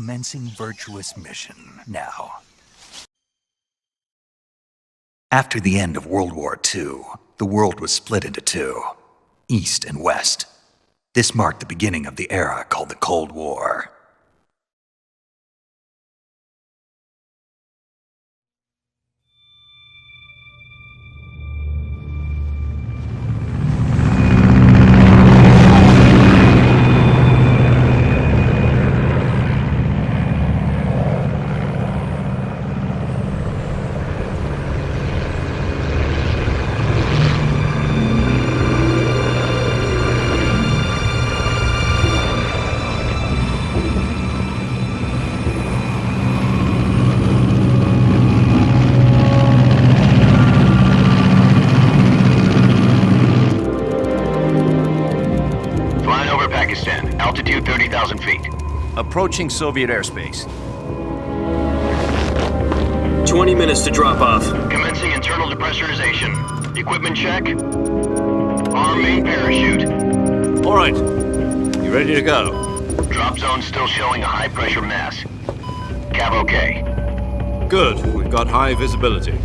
commencing Virtuous mission now. After the end of World War II, the world was split into two, East and West. This marked the beginning of the era called the Cold War. Altitude 30,000 feet. Approaching Soviet airspace. 20 minutes to drop off. Commencing internal depressurization. Equipment check. Arm main parachute. All right. You ready to go? Drop zone still showing a high pressure mass. Cav okay. Good. We've got high visibility.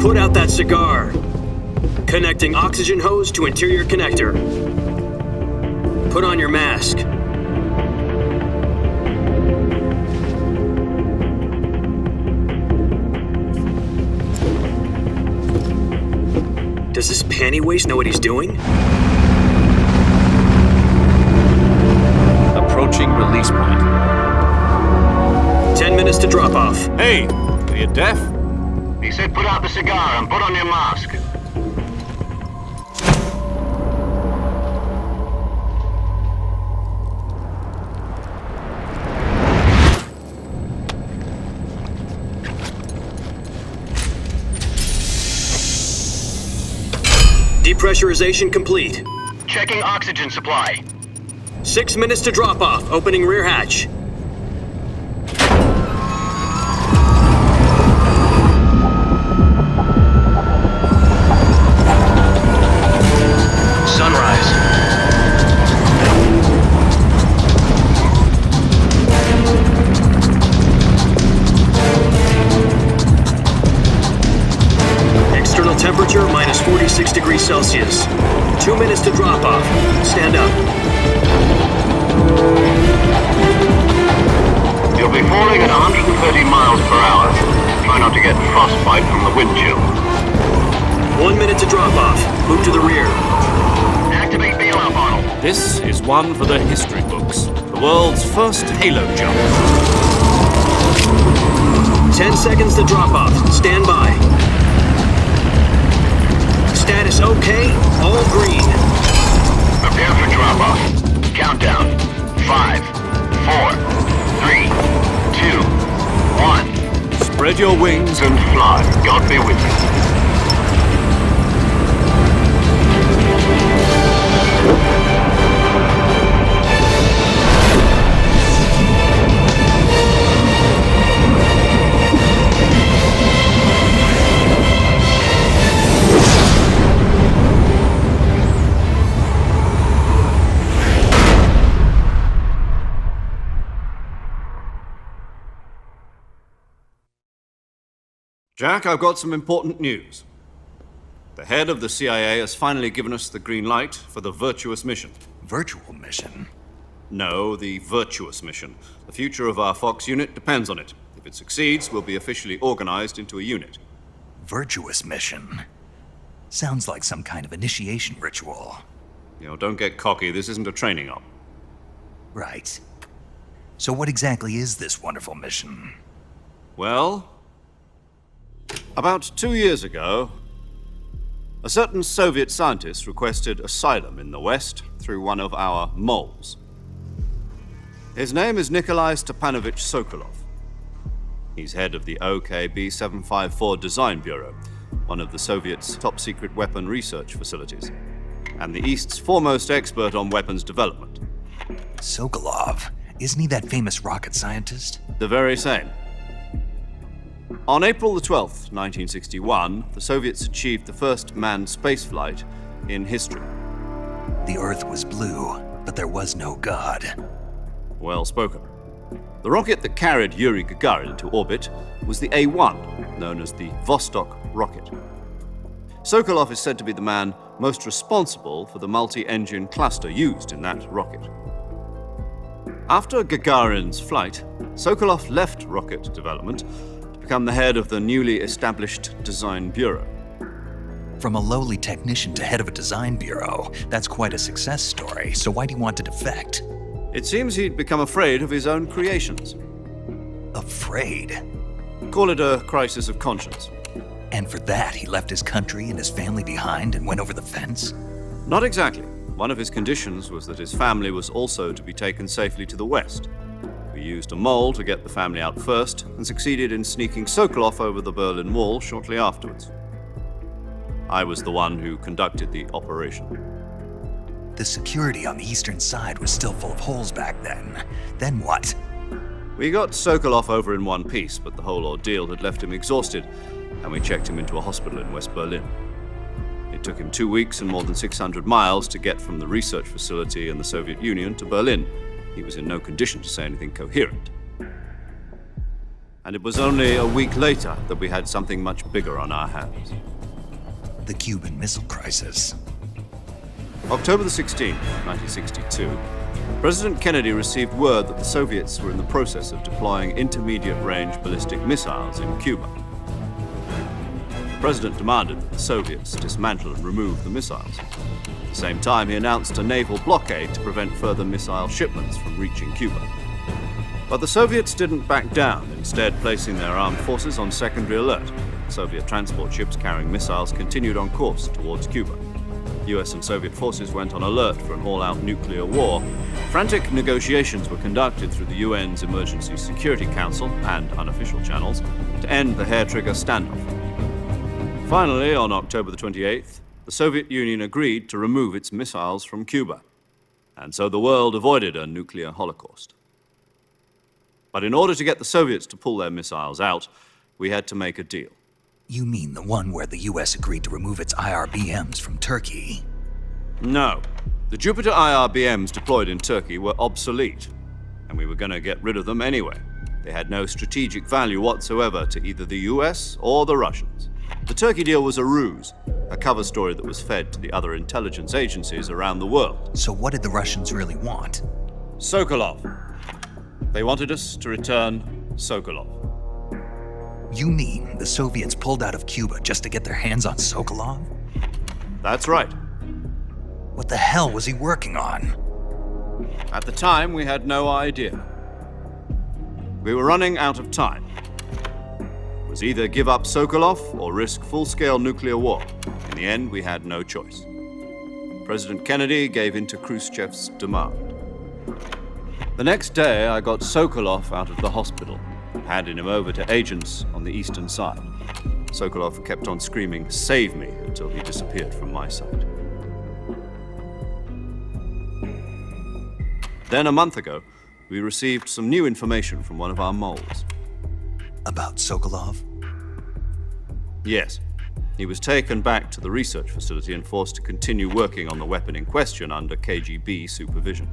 Put out that cigar. Connecting oxygen hose to interior connector. Put on your mask. Does this panty waste know what he's doing? Approaching release point. 10 minutes to drop off. Hey, are you deaf? He said put out the cigar and put on your mask. Depressurization complete. Checking oxygen supply. 6 minutes to drop off. Opening rear hatch. Sunrise. External temperature minus 46 degrees Celsius. 2 minutes to drop off. Stand up. You'll be falling at 130 miles per hour. Try not to get frostbite from the wind chill. 1 minute to drop off. Move to the rear. Activate bailout model. This is one for the history books. The world's first halo jump. 10 seconds to drop off. Stand by. Status okay. All green. Prepare for drop-off. Countdown. 5, 4, 3, 2, 1. Spread your wings And fly. God be with you. Jack, I've got some important news. The head of the CIA has finally given us the green light for the Virtuous mission. Virtual mission? No, the Virtuous mission. The future of our Fox unit depends on it. If it succeeds, we'll be officially organized into a unit. Virtuous mission? Sounds like some kind of initiation ritual. You know, don't get cocky. This isn't a training op. Right. So what exactly is this wonderful mission? Well, about 2 years ago, a certain Soviet scientist requested asylum in the West through one of our moles. His name is Nikolai Stepanovich Sokolov. He's head of the OKB-754 Design Bureau, one of the Soviets' top-secret weapon research facilities, and the East's foremost expert on weapons development. Sokolov? Isn't he that famous rocket scientist? The very same. On April the 12th, 1961, the Soviets achieved the first manned spaceflight in history. The Earth was blue, but there was no God. Well spoken. The rocket that carried Yuri Gagarin into orbit was the A-1, known as the Vostok rocket. Sokolov is said to be the man most responsible for the multi-engine cluster used in that rocket. After Gagarin's flight, Sokolov left rocket development to become the head of the newly established Design Bureau. From a lowly technician to head of a design bureau, that's quite a success story, so why do you want to defect? It seems he'd become afraid of his own creations. Afraid? Call it a crisis of conscience. And for that, he left his country and his family behind and went over the fence? Not exactly. One of his conditions was that his family was also to be taken safely to the west. We used a mole to get the family out first and succeeded in sneaking Sokolov over the Berlin Wall shortly afterwards. I was the one who conducted the operation. The security on the eastern side was still full of holes back then. Then what? We got Sokolov over in one piece, but the whole ordeal had left him exhausted, and we checked him into a hospital in West Berlin. It took him 2 weeks and more than 600 miles to get from the research facility in the Soviet Union to Berlin. He was in no condition to say anything coherent. And it was only a week later that we had something much bigger on our hands. The Cuban Missile Crisis. October the 16th, 1962, President Kennedy received word that the Soviets were in the process of deploying intermediate-range ballistic missiles in Cuba. The President demanded that the Soviets dismantle and remove the missiles. At the same time, he announced a naval blockade to prevent further missile shipments from reaching Cuba. But the Soviets didn't back down, instead placing their armed forces on secondary alert. Soviet transport ships carrying missiles continued on course towards Cuba. US and Soviet forces went on alert for an all-out nuclear war. Frantic negotiations were conducted through the UN's Emergency Security Council and unofficial channels to end the hair-trigger standoff. Finally, on October the 28th, the Soviet Union agreed to remove its missiles from Cuba. And so the world avoided a nuclear holocaust. But in order to get the Soviets to pull their missiles out, we had to make a deal. You mean the one where the US agreed to remove its IRBMs from Turkey? No. The Jupiter IRBMs deployed in Turkey were obsolete, and we were going to get rid of them anyway. They had no strategic value whatsoever to either the US or the Russians. The Turkey deal was a ruse, a cover story that was fed to the other intelligence agencies around the world. So what did the Russians really want? Sokolov. They wanted us to return Sokolov. You mean the Soviets pulled out of Cuba just to get their hands on Sokolov? That's right. What the hell was he working on? At the time, we had no idea. We were running out of time. It was either give up Sokolov or risk full-scale nuclear war. In the end, we had no choice. President Kennedy gave in to Khrushchev's demand. The next day, I got Sokolov out of the hospital, handing him over to agents on the eastern side. Sokolov kept on screaming, "Save me," until he disappeared from my sight. Then a month ago, we received some new information from one of our moles. About Sokolov? Yes. He was taken back to the research facility and forced to continue working on the weapon in question under KGB supervision.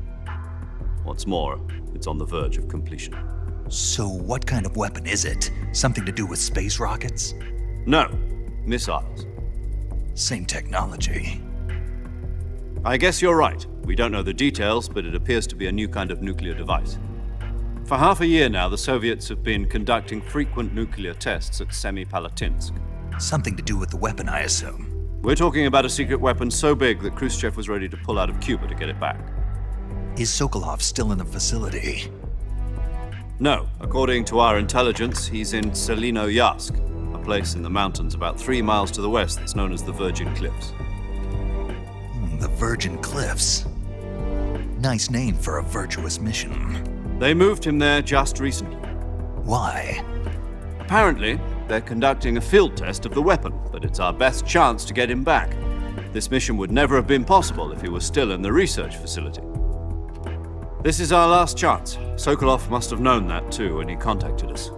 What's more, it's on the verge of completion. So what kind of weapon is it? Something to do with space rockets? No, missiles. Same technology. I guess you're right. We don't know the details, but it appears to be a new kind of nuclear device. For half a year now, the Soviets have been conducting frequent nuclear tests at Semipalatinsk. Something to do with the weapon, I assume. We're talking about a secret weapon so big that Khrushchev was ready to pull out of Cuba to get it back. Is Sokolov still in the facility? No. According to our intelligence, he's in Selinoyarsk, a place in the mountains about 3 miles to the west that's known as the Virgin Cliffs. The Virgin Cliffs. Nice name for a virtuous mission. They moved him there just recently. Why? Apparently, they're conducting a field test of the weapon, but it's our best chance to get him back. This mission would never have been possible if he was still in the research facility. This is our last chance. Sokolov must have known that too when he contacted us.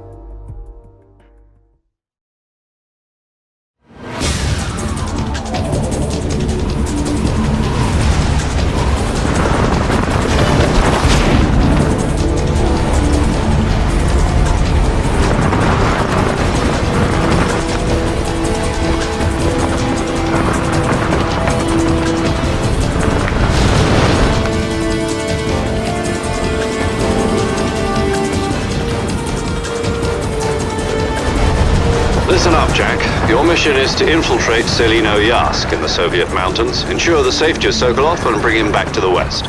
Listen up, Jack. Your mission is to infiltrate Selino Yask in the Soviet mountains, ensure the safety of Sokolov, and bring him back to the West.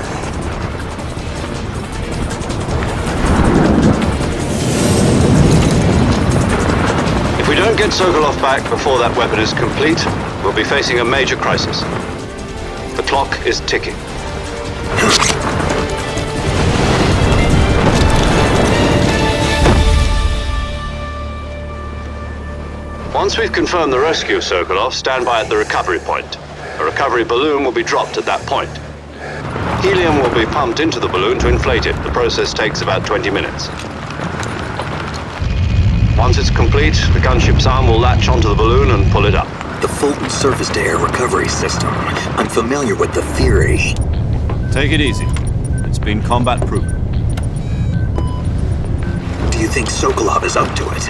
If we don't get Sokolov back before that weapon is complete, we'll be facing a major crisis. The clock is ticking. Once we've confirmed the rescue of Sokolov, stand by at the recovery point. A recovery balloon will be dropped at that point. Helium will be pumped into the balloon to inflate it. The process takes about 20 minutes. Once it's complete, the gunship's arm will latch onto the balloon and pull it up. The Fulton surface-to-air recovery system. I'm familiar with the theory. Take it easy. It's been combat-proven. Do you think Sokolov is up to it?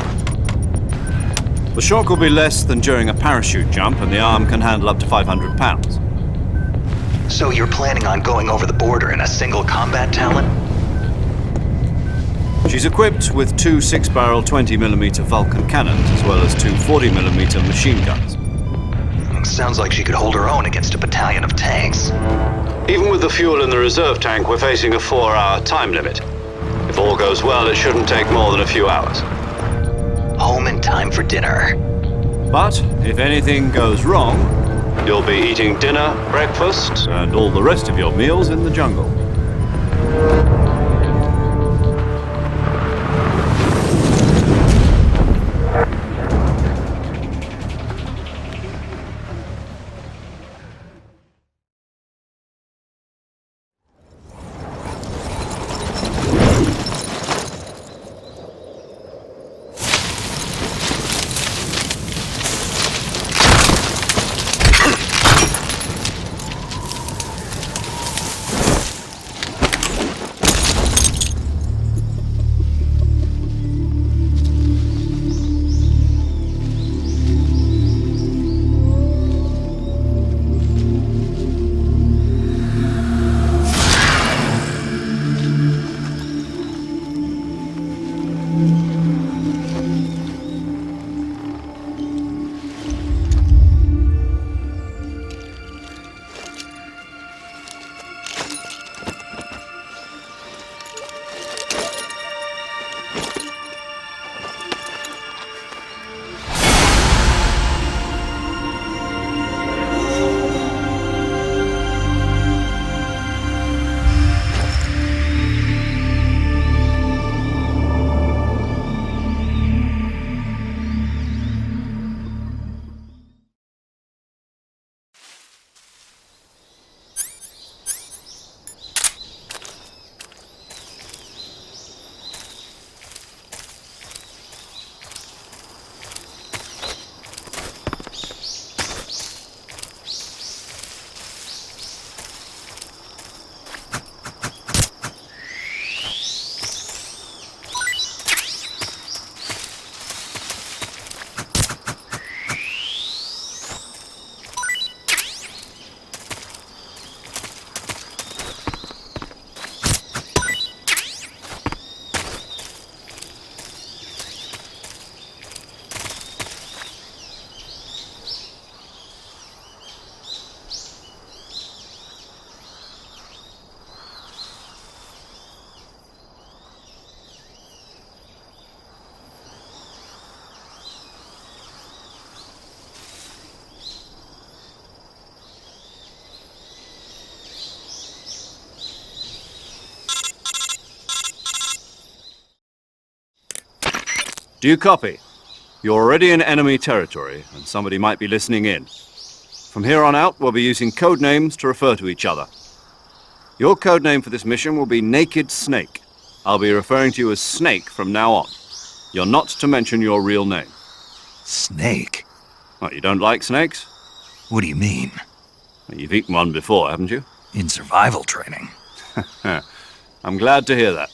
The shock will be less than during a parachute jump, and the arm can handle up to 500 pounds. So you're planning on going over the border in a single combat Talon? She's equipped with two 6-barrel 20mm Vulcan cannons, as well as two 40mm machine guns. Sounds like she could hold her own against a battalion of tanks. Even with the fuel in the reserve tank, we're facing a 4-hour time limit. If all goes well, it shouldn't take more than a few hours. Home in time for dinner. But if anything goes wrong, you'll be eating dinner, breakfast, and all the rest of your meals in the jungle. Do you copy? You're already in enemy territory, and somebody might be listening in. From here on out, we'll be using code names to refer to each other. Your code name for this mission will be Naked Snake. I'll be referring to you as Snake from now on. You're not to mention your real name. Snake? What, you don't like snakes? What do you mean? You've eaten one before, haven't you? In survival training. I'm glad to hear that.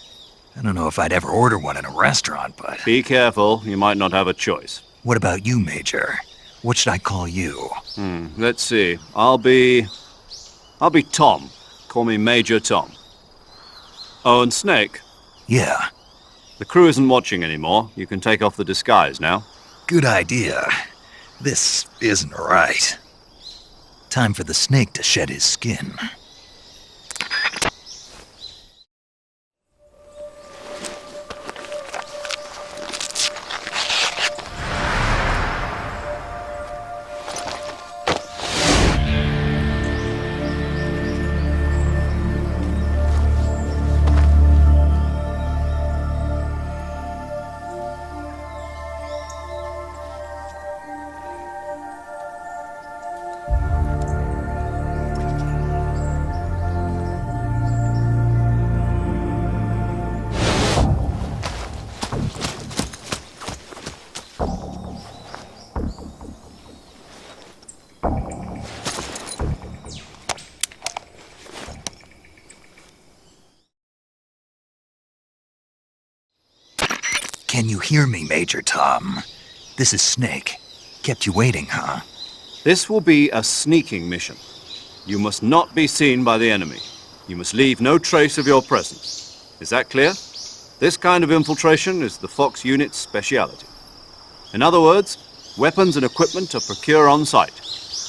I don't know if I'd ever order one in a restaurant, but... Be careful, you might not have a choice. What about you, Major? What should I call you? Let's see. I'll be Tom. Call me Major Tom. Oh, and Snake? Yeah. The crew isn't watching anymore. You can take off the disguise now. Good idea. This isn't right. Time for the snake to shed his skin. Can you hear me, Major Tom? This is Snake. Kept you waiting, huh? This will be a sneaking mission. You must not be seen by the enemy. You must leave no trace of your presence. Is that clear? This kind of infiltration is the Fox unit's speciality. In other words, weapons and equipment are procured on site.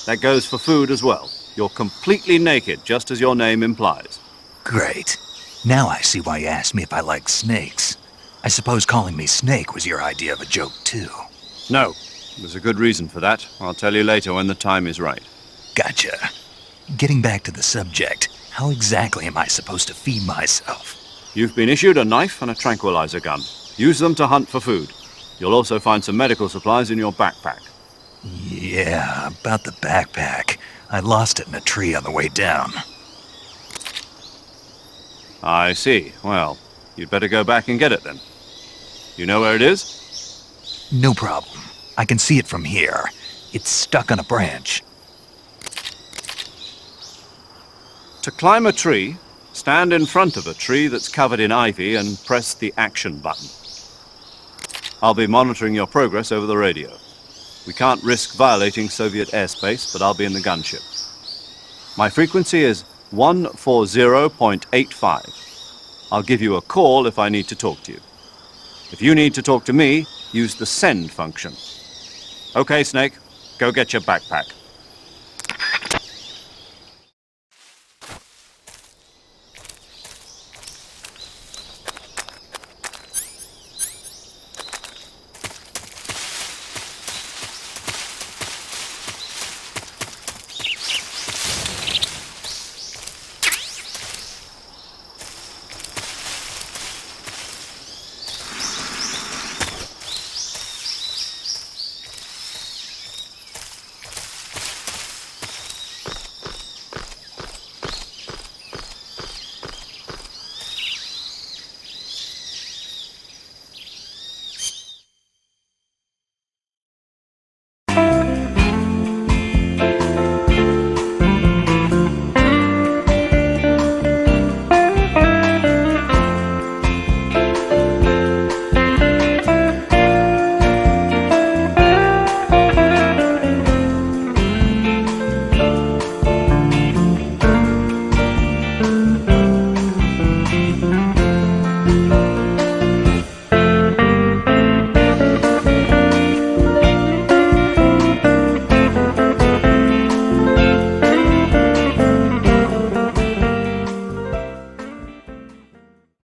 That goes for food as well. You're completely naked, just as your name implies. Great. Now I see why you asked me if I like snakes. I suppose calling me Snake was your idea of a joke, too. No, there's a good reason for that. I'll tell you later when the time is right. Gotcha. Getting back to the subject, how exactly am I supposed to feed myself? You've been issued a knife and a tranquilizer gun. Use them to hunt for food. You'll also find some medical supplies in your backpack. Yeah, about the backpack. I lost it in a tree on the way down. I see. Well, you'd better go back and get it then. You know where it is? No problem. I can see it from here. It's stuck on a branch. To climb a tree, stand in front of a tree that's covered in ivy and press the action button. I'll be monitoring your progress over the radio. We can't risk violating Soviet airspace, but I'll be in the gunship. My frequency is 140.85. I'll give you a call if I need to talk to you. If you need to talk to me, use the send function. Okay, Snake, go get your backpack.